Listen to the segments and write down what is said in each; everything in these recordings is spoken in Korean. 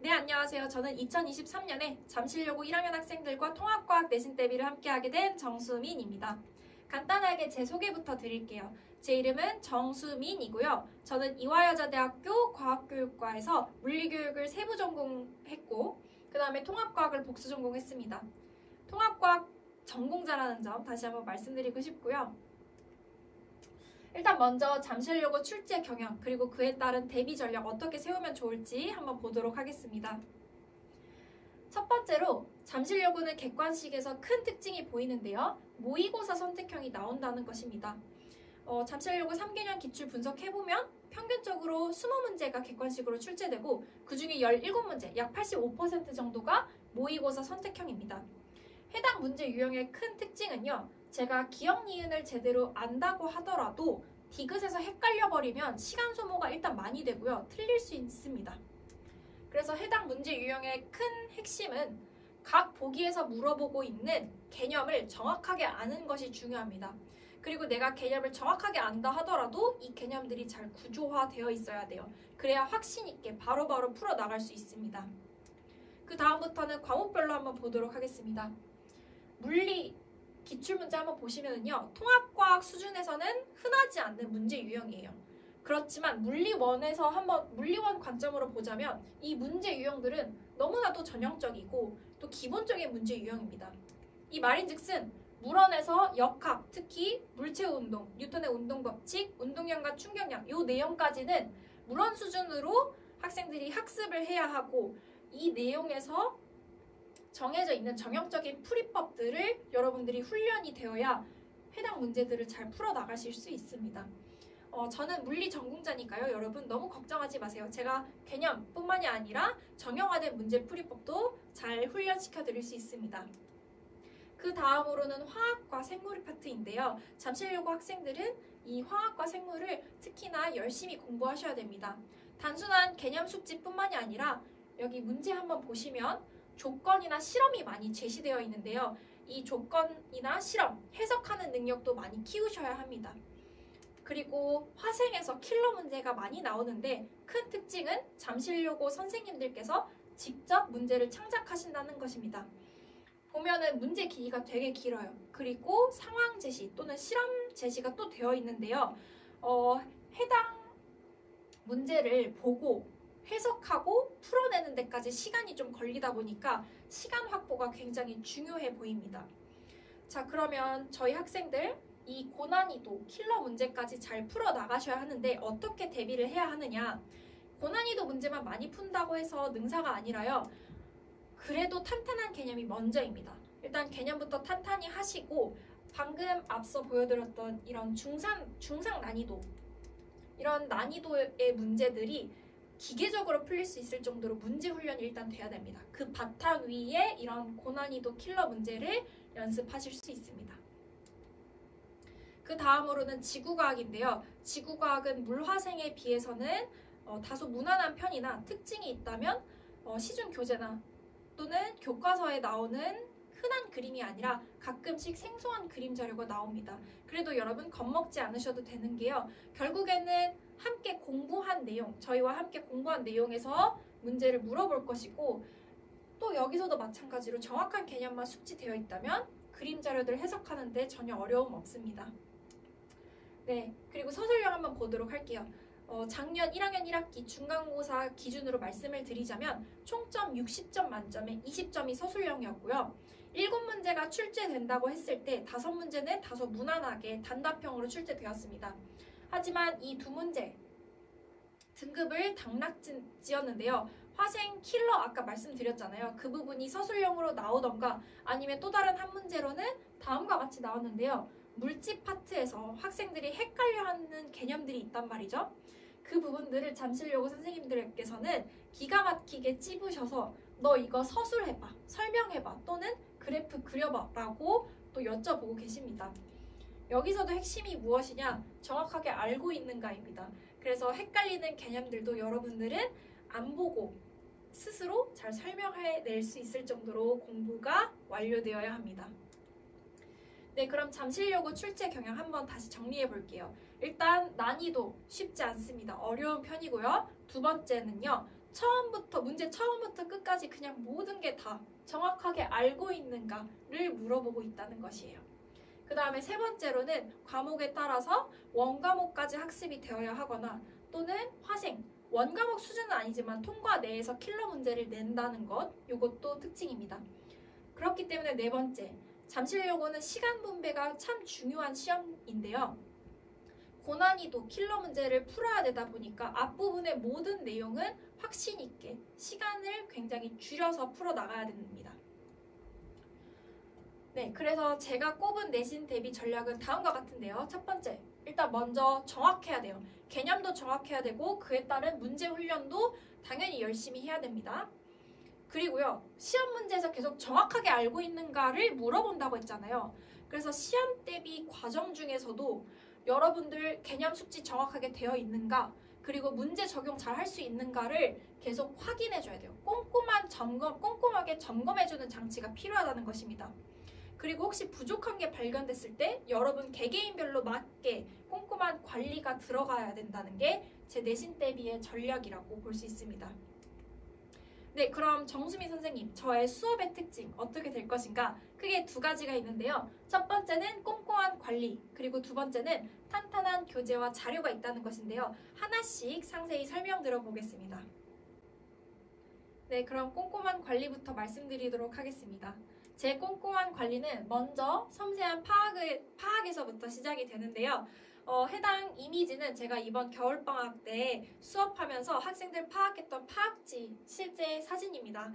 네, 안녕하세요. 저는 2023년에 잠실여고 1학년 학생들과 통합과학 내신 대비를 함께하게 된 정수민입니다. 간단하게 제 소개부터 드릴게요. 제 이름은 정수민이고요. 저는 이화여자대학교 과학교육과에서 물리교육을 세부 전공했고 그 다음에 통합과학을 복수 전공했습니다. 통합과학 전공자라는 점 다시 한번 말씀드리고 싶고요. 일단 먼저 잠실여고 출제 경영 그리고 그에 따른 대비 전략 어떻게 세우면 좋을지 한번 보도록 하겠습니다. 첫 번째로 잠실여고는 객관식에서 큰 특징이 보이는데요. 모의고사 선택형이 나온다는 것입니다. 잠실여고 3개년 기출 분석해보면 평균적으로 20문제가 객관식으로 출제되고 그 중에 17문제, 약 85% 정도가 모의고사 선택형입니다. 해당 문제 유형의 큰 특징은요. 제가 기억 니은을 제대로 안다고 하더라도 디귿에서 헷갈려버리면 시간 소모가 일단 많이 되고요. 틀릴 수 있습니다. 그래서 해당 문제 유형의 큰 핵심은 각 보기에서 물어보고 있는 개념을 정확하게 아는 것이 중요합니다. 그리고 내가 개념을 정확하게 안다 하더라도 이 개념들이 잘 구조화되어 있어야 돼요. 그래야 확신 있게 바로바로 풀어나갈 수 있습니다. 그 다음부터는 과목별로 한번 보도록 하겠습니다. 물리 기출문제 한번 보시면요. 통합과학 수준에서는 흔하지 않는 문제 유형이에요. 그렇지만 물리원 관점으로 보자면 이 문제 유형들은 너무나도 전형적이고 또 기본적인 문제 유형입니다. 이 말인즉슨 물원에서 역학, 특히 물체의 운동, 뉴턴의 운동법칙, 운동량과 충격량 이 내용까지는 물원 수준으로 학생들이 학습을 해야 하고 이 내용에서 정해져 있는 정형적인 풀이법들을 여러분들이 훈련이 되어야 해당 문제들을 잘 풀어나가실 수 있습니다. 저는 물리 전공자니까요. 여러분 너무 걱정하지 마세요. 제가 개념뿐만이 아니라 정형화된 문제 풀이법도 잘 훈련시켜 드릴 수 있습니다. 그 다음으로는 화학과 생물 파트인데요. 잠실여고 학생들은 이 화학과 생물을 특히나 열심히 공부하셔야 됩니다. 단순한 개념 숙지뿐만이 아니라 여기 문제 한번 보시면 조건이나 실험이 많이 제시되어 있는데요. 이 조건이나 실험, 해석하는 능력도 많이 키우셔야 합니다. 그리고 화생에서 킬러 문제가 많이 나오는데 큰 특징은 잠실여고 선생님들께서 직접 문제를 창작하신다는 것입니다. 보면은 문제 길이가 되게 길어요. 그리고 상황 제시 또는 실험 제시가 또 되어 있는데요. 해당 문제를 보고 해석하고 풀어내는 데까지 시간이 좀 걸리다 보니까 시간 확보가 굉장히 중요해 보입니다. 자, 그러면 저희 학생들 이 고난이도 킬러 문제까지 잘 풀어나가셔야 하는데 어떻게 대비를 해야 하느냐. 고난이도 문제만 많이 푼다고 해서 능사가 아니라요. 그래도 탄탄한 개념이 먼저입니다. 일단 개념부터 탄탄히 하시고 방금 앞서 보여드렸던 이런 중상 난이도 이런 난이도의 문제들이 기계적으로 풀릴 수 있을 정도로 문제 훈련이 일단 돼야 됩니다. 그 바탕 위에 이런 고난이도 킬러 문제를 연습하실 수 있습니다. 그 다음으로는 지구과학인데요. 지구과학은 물화생에 비해서는 다소 무난한 편이나 특징이 있다면 시중 교재나 또는 교과서에 나오는 흔한 그림이 아니라 가끔씩 생소한 그림 자료가 나옵니다. 그래도 여러분 겁먹지 않으셔도 되는 게요. 결국에는 함께 공부한 내용, 저희와 함께 공부한 내용에서 문제를 물어볼 것이고 또 여기서도 마찬가지로 정확한 개념만 숙지되어 있다면 그림 자료들 해석하는데 전혀 어려움 없습니다. 네, 그리고 서술형 한번 보도록 할게요. 작년 1학년 1학기 중간고사 기준으로 말씀을 드리자면 총점 60점 만점에 20점이 서술형이었고요. 7문제가 출제된다고 했을 때 5문제는 다소 무난하게 단답형으로 출제되었습니다. 하지만 이 2문제 등급을 당락지었는데요. 화생 킬러 아까 말씀드렸잖아요. 그 부분이 서술형으로 나오던가 아니면 또 다른 한 문제로는 다음과 같이 나왔는데요. 물질 파트에서 학생들이 헷갈려하는 개념들이 있단 말이죠. 그 부분들을 잠실여고 선생님들께서는 기가 막히게 찝으셔서 너 이거 서술해봐, 설명해봐 또는 그래프 그려봐 라고 또 여쭤보고 계십니다. 여기서도 핵심이 무엇이냐? 정확하게 알고 있는가입니다. 그래서 헷갈리는 개념들도 여러분들은 안 보고 스스로 잘 설명해낼 수 있을 정도로 공부가 완료되어야 합니다. 네, 그럼 잠실여고 출제 경향 한번 다시 정리해 볼게요. 일단 난이도 쉽지 않습니다. 어려운 편이고요. 두 번째는요. 문제 처음부터 끝까지 그냥 모든 게 다 정확하게 알고 있는가를 물어보고 있다는 것이에요. 그 다음에 세 번째로는 과목에 따라서 원과목까지 학습이 되어야 하거나 또는 화생, 원과목 수준은 아니지만 통과 내에서 킬러 문제를 낸다는 것, 이것도 특징입니다. 그렇기 때문에 네 번째, 잠실여고는 시간 분배가 참 중요한 시험인데요. 고난이도 킬러 문제를 풀어야 되다 보니까 앞부분의 모든 내용은 확신 있게 시간을 굉장히 줄여서 풀어나가야 됩니다. 네, 그래서 제가 꼽은 내신 대비 전략은 다음과 같은데요. 첫 번째, 일단 먼저 정확해야 돼요. 개념도 정확해야 되고 그에 따른 문제 훈련도 당연히 열심히 해야 됩니다. 그리고요, 시험 문제에서 계속 정확하게 알고 있는가를 물어본다고 했잖아요. 그래서 시험 대비 과정 중에서도 여러분들 개념 숙지 정확하게 되어 있는가, 그리고 문제 적용 잘 할 수 있는가를 계속 확인해 줘야 돼요. 꼼꼼하게 점검해 주는 장치가 필요하다는 것입니다. 그리고 혹시 부족한 게 발견됐을 때 여러분 개개인별로 맞게 꼼꼼한 관리가 들어가야 된다는 게 제 내신 대비의 전략이라고 볼 수 있습니다. 네, 그럼 정수미 선생님, 저의 수업의 특징 어떻게 될 것인가? 크게 두 가지가 있는데요. 첫 번째는 꼼꼼한 관리, 그리고 두 번째는 탄탄한 교재와 자료가 있다는 것인데요. 하나씩 상세히 설명드려 보겠습니다. 네, 그럼 꼼꼼한 관리부터 말씀드리도록 하겠습니다. 제 꼼꼼한 관리는 먼저 섬세한 파악에서부터 시작이 되는데요. 해당 이미지는 제가 이번 겨울방학 때 수업하면서 학생들 파악했던 파악지 실제 사진입니다.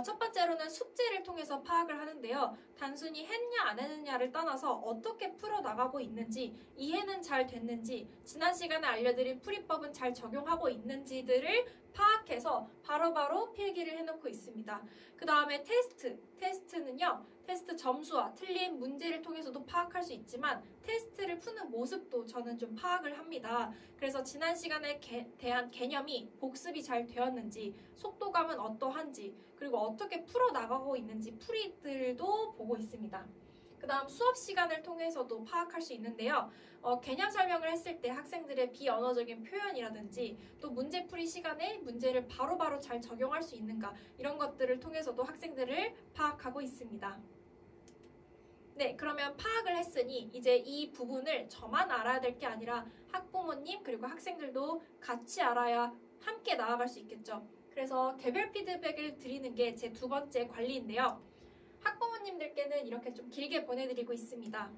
첫 번째로는 숙제를 통해서 파악을 하는데요. 단순히 했냐 안 했느냐를 떠나서 어떻게 풀어나가고 있는지, 이해는 잘 됐는지, 지난 시간에 알려드린 풀이법은 잘 적용하고 있는지들을 파악해서 바로바로 필기를 해놓고 있습니다. 그 다음에 테스트는요. 테스트 점수와 틀린 문제를 통해서도 파악할 수 있지만 테스트를 푸는 모습도 저는 좀 파악을 합니다. 그래서 지난 시간에 대한 개념이 복습이 잘 되었는지, 속도감은 어떠한지, 그리고 어떻게 풀어나가고 있는지 풀이들도 보고 있습니다. 그 다음 수업 시간을 통해서도 파악할 수 있는데요. 개념 설명을 했을 때 학생들의 비언어적인 표현이라든지 또 문제풀이 시간에 문제를 바로바로 잘 적용할 수 있는가, 이런 것들을 통해서도 학생들을 파악하고 있습니다. 네, 그러면 파악을 했으니 이제 이 부분을 저만 알아야 될 게 아니라 학부모님 그리고 학생들도 같이 알아야 함께 나아갈 수 있겠죠. 그래서 개별 피드백을 드리는 게 제 두 번째 관리인데요. 학부모님들께는 이렇게 좀 길게 보내드리고 있습니다.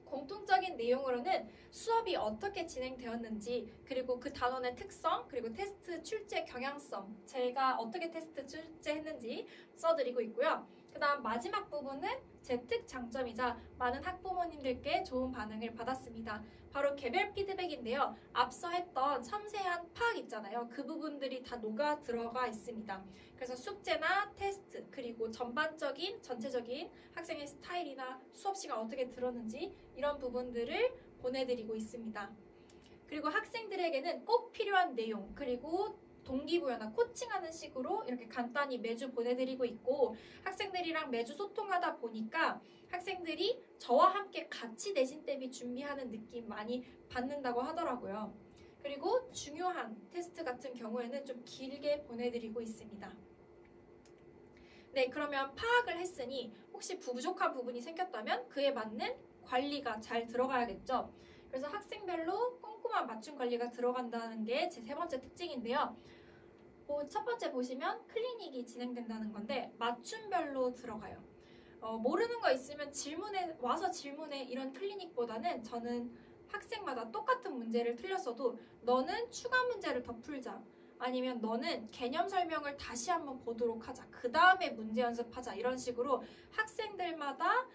공통적인 내용으로는 수업이 어떻게 진행되었는지, 그리고 그 단원의 특성, 그리고 테스트 출제 경향성, 제가 어떻게 테스트 출제했는지 써드리고 있고요. 그 다음 마지막 부분은 제 특장점이자 많은 학부모님들께 좋은 반응을 받았습니다. 바로 개별 피드백인데요. 앞서 했던 섬세한 파악 있잖아요. 그 부분들이 다 녹아 들어가 있습니다. 그래서 숙제나 테스트, 그리고 전체적인 학생의 스타일이나 수업 시간 어떻게 들었는지 이런 부분들을 보내드리고 있습니다. 그리고 학생들에게는 꼭 필요한 내용, 그리고 동기부여나 코칭하는 식으로 이렇게 간단히 매주 보내드리고 있고, 학생들이랑 매주 소통하다 보니까 학생들이 저와 함께 같이 내신 대비 준비하는 느낌 많이 받는다고 하더라고요. 그리고 중요한 테스트 같은 경우에는 좀 길게 보내드리고 있습니다. 네, 그러면 파악을 했으니 혹시 부족한 부분이 생겼다면 그에 맞는 관리가 잘 들어가야겠죠. 그래서 학생별로 꼼꼼한 맞춤 관리가 들어간다는 게 제 세 번째 특징인데요. 첫 번째 보시면 클리닉이 진행된다는 건데 맞춤별로 들어가요. 모르는 거 있으면 와서 질문해, 이런 클리닉보다는 저는 학생마다 똑같은 문제를 틀렸어도 너는 추가 문제를 더 풀자, 아니면 너는 개념 설명을 다시 한번 보도록 하자, 그 다음에 문제 연습하자, 이런 식으로 학생들마다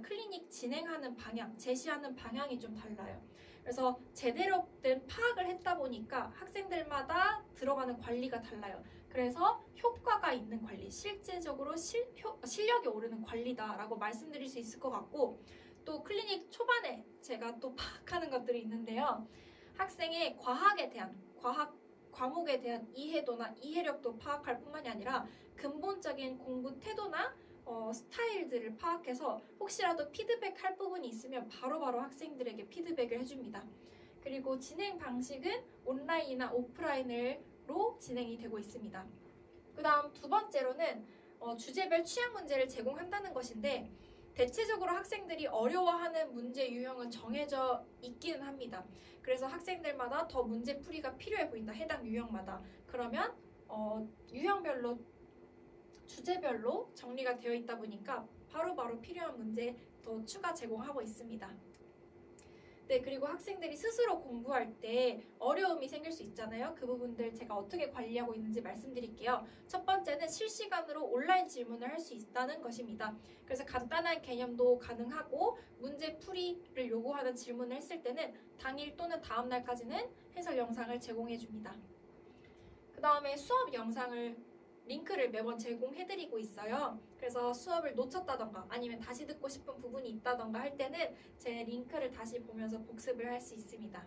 클리닉 진행하는 방향, 제시하는 방향이 좀 달라요. 그래서 제대로 된 파악을 했다 보니까 학생들마다 들어가는 관리가 달라요. 그래서 효과가 있는 관리, 실제적으로 실력이 오르는 관리다라고 말씀드릴 수 있을 것 같고, 또 클리닉 초반에 제가 또 파악하는 것들이 있는데요. 학생의 과목에 대한 이해도나 이해력도 파악할 뿐만이 아니라 근본적인 공부 태도나 스타일들을 파악해서 혹시라도 피드백할 부분이 있으면 바로바로 학생들에게 피드백을 해줍니다. 그리고 진행 방식은 온라인이나 오프라인을 방식으로 진행이 되고 있습니다. 그 다음 두 번째로는 주제별 취약 문제를 제공한다는 것인데 대체적으로 학생들이 어려워하는 문제 유형은 정해져 있기는 합니다. 그래서 학생들마다 더 문제 풀이가 필요해 보인다. 해당 유형마다. 그러면 유형별로 주제별로 정리가 되어 있다 보니까 바로바로 필요한 문제 더 추가 제공하고 있습니다. 네, 그리고 학생들이 스스로 공부할 때 어려움이 생길 수 있잖아요. 그 부분들 제가 어떻게 관리하고 있는지 말씀드릴게요. 첫 번째는 실시간으로 온라인 질문을 할 수 있다는 것입니다. 그래서 간단한 개념도 가능하고 문제 풀이를 요구하는 질문을 했을 때는 당일 또는 다음 날까지는 해설 영상을 제공해 줍니다. 그 다음에 수업 영상을 링크를 매번 제공해드리고 있어요. 그래서 수업을 놓쳤다던가 아니면 다시 듣고 싶은 부분이 있다던가 할 때는 제 링크를 다시 보면서 복습을 할 수 있습니다.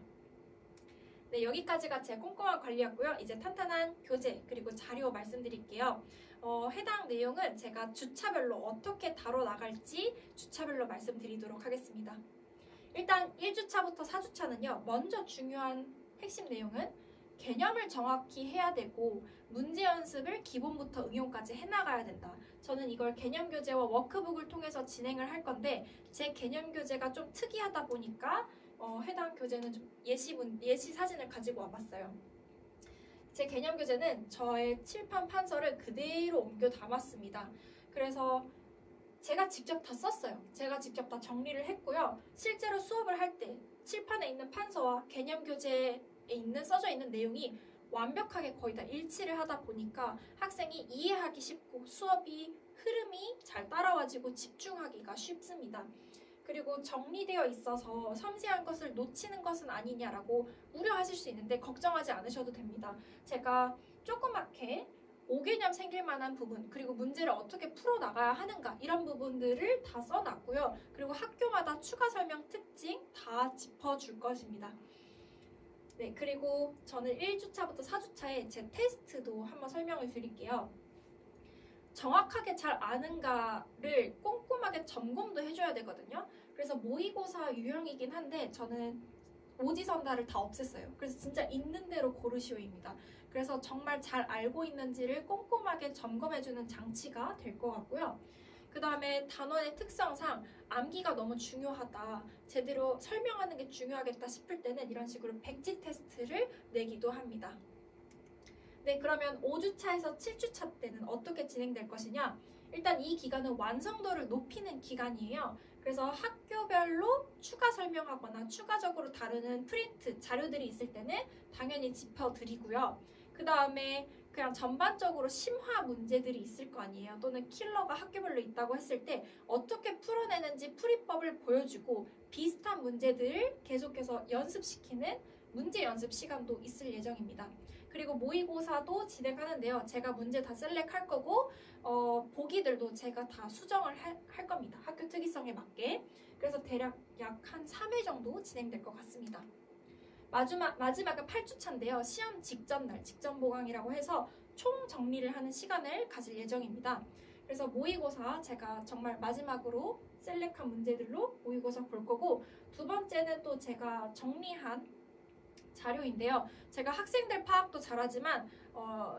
네, 여기까지가 제 꼼꼼한 관리였고요. 이제 탄탄한 교재 그리고 자료 말씀드릴게요. 해당 내용은 제가 주차별로 어떻게 다뤄나갈지 주차별로 말씀드리도록 하겠습니다. 일단 1주차부터 4주차는요. 먼저 중요한 핵심 내용은 개념을 정확히 해야 되고 문제 연습을 기본부터 응용까지 해나가야 된다. 저는 이걸 개념 교재와 워크북을 통해서 진행을 할 건데 제 개념 교재가 좀 특이하다 보니까 해당 교재는 좀 예시 사진을 가지고 와봤어요. 제 개념 교재는 저의 칠판 판서를 그대로 옮겨 담았습니다. 그래서 제가 직접 다 썼어요. 제가 직접 다 정리를 했고요. 실제로 수업을 할 때 칠판에 있는 판서와 개념 교재에 써져 있는 내용이 완벽하게 거의 다 일치를 하다 보니까 학생이 이해하기 쉽고 수업이 흐름이 잘 따라와지고 집중하기가 쉽습니다. 그리고 정리되어 있어서 섬세한 것을 놓치는 것은 아니냐라고 우려하실 수 있는데 걱정하지 않으셔도 됩니다. 제가 조그맣게 5개념 생길 만한 부분 그리고 문제를 어떻게 풀어나가야 하는가 이런 부분들을 다 써놨고요. 그리고 학교마다 추가 설명 특징 다 짚어줄 것입니다. 네, 그리고 저는 1주차부터 4주차에 제 테스트도 한번 설명을 드릴게요. 정확하게 잘 아는가를 꼼꼼하게 점검도 해줘야 되거든요. 그래서 모의고사 유형이긴 한데 저는 오지선다를 다 없앴어요. 그래서 진짜 있는 대로 고르시오입니다. 그래서 정말 잘 알고 있는지를 꼼꼼하게 점검해주는 장치가 될 것 같고요. 그 다음에 단원의 특성상 암기가 너무 중요하다, 제대로 설명하는 게 중요하겠다 싶을 때는 이런 식으로 백지 테스트를 내기도 합니다. 네, 그러면 5주차에서 7주차 때는 어떻게 진행될 것이냐? 일단 이 기간은 완성도를 높이는 기간이에요. 그래서 학교별로 추가 설명하거나 추가적으로 다루는 프린트 자료들이 있을 때는 당연히 짚어드리고요. 그 다음에 그냥 전반적으로 심화 문제들이 있을 거 아니에요. 또는 킬러가 학교별로 있다고 했을 때 어떻게 풀어내는지 풀이법을 보여주고 비슷한 문제들을 계속해서 연습시키는 문제 연습 시간도 있을 예정입니다. 그리고 모의고사도 진행하는데요. 제가 문제 다 셀렉할 거고 보기들도 제가 다 수정을 할 겁니다. 학교 특이성에 맞게. 그래서 대략 약 한 3회 정도 진행될 것 같습니다. 마지막은 8주차인데요. 시험 직전 날, 직전 보강이라고 해서 총 정리를 하는 시간을 가질 예정입니다. 그래서 모의고사 제가 정말 마지막으로 셀렉한 문제들로 모의고사 볼 거고, 두 번째는 또 제가 정리한 자료인데요. 제가 학생들 파악도 잘하지만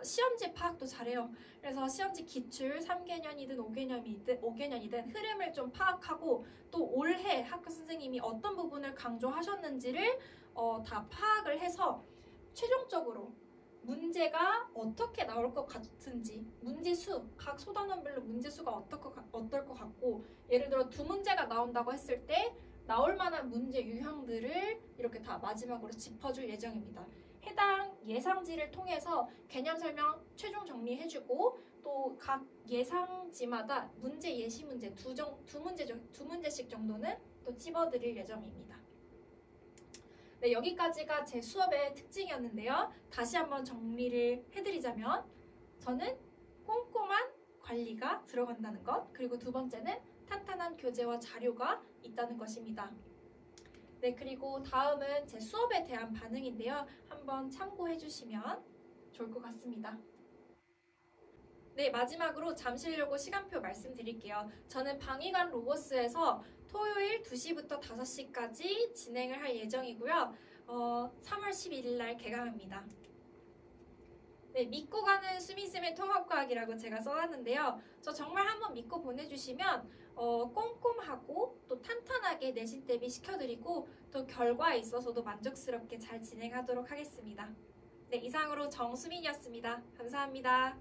시험지 파악도 잘해요. 그래서 시험지 기출 3개년이든 5개년이든 흐름을 좀 파악하고 또 올해 학교 선생님이 어떤 부분을 강조하셨는지를 다 파악을 해서 최종적으로 문제가 어떻게 나올 것 같은지, 문제수, 각 소단원별로 문제수가 어떨 것 같고, 예를 들어 2문제가 나온다고 했을 때 나올 만한 문제 유형들을 이렇게 다 마지막으로 짚어줄 예정입니다. 해당 예상지를 통해서 개념 설명 최종 정리해주고 또 각 예상지마다 문제 예시 문제 두 문제씩 정도는 또 찝어드릴 예정입니다. 네, 여기까지가 제 수업의 특징이었는데요. 다시 한번 정리를 해드리자면 저는 꼼꼼한 관리가 들어간다는 것, 그리고 두 번째는 탄탄한 교재와 자료가 있다는 것입니다. 네, 그리고 다음은 제 수업에 대한 반응인데요. 한번 참고해 주시면 좋을 것 같습니다. 네, 마지막으로 잠실여고 시간표 말씀드릴게요. 저는 방위관 로고스에서 토요일 2시부터 5시까지 진행을 할 예정이고요. 3월 11일 날 개강합니다. 네, 믿고 가는 수미쌤의 통합과학이라고 제가 써놨는데요. 저 정말 한번 믿고 보내주시면 꼼꼼하고 또 탄탄하게 내신 대비 시켜드리고 또 결과에 있어서도 만족스럽게 잘 진행하도록 하겠습니다. 네, 이상으로 정수민이었습니다. 감사합니다.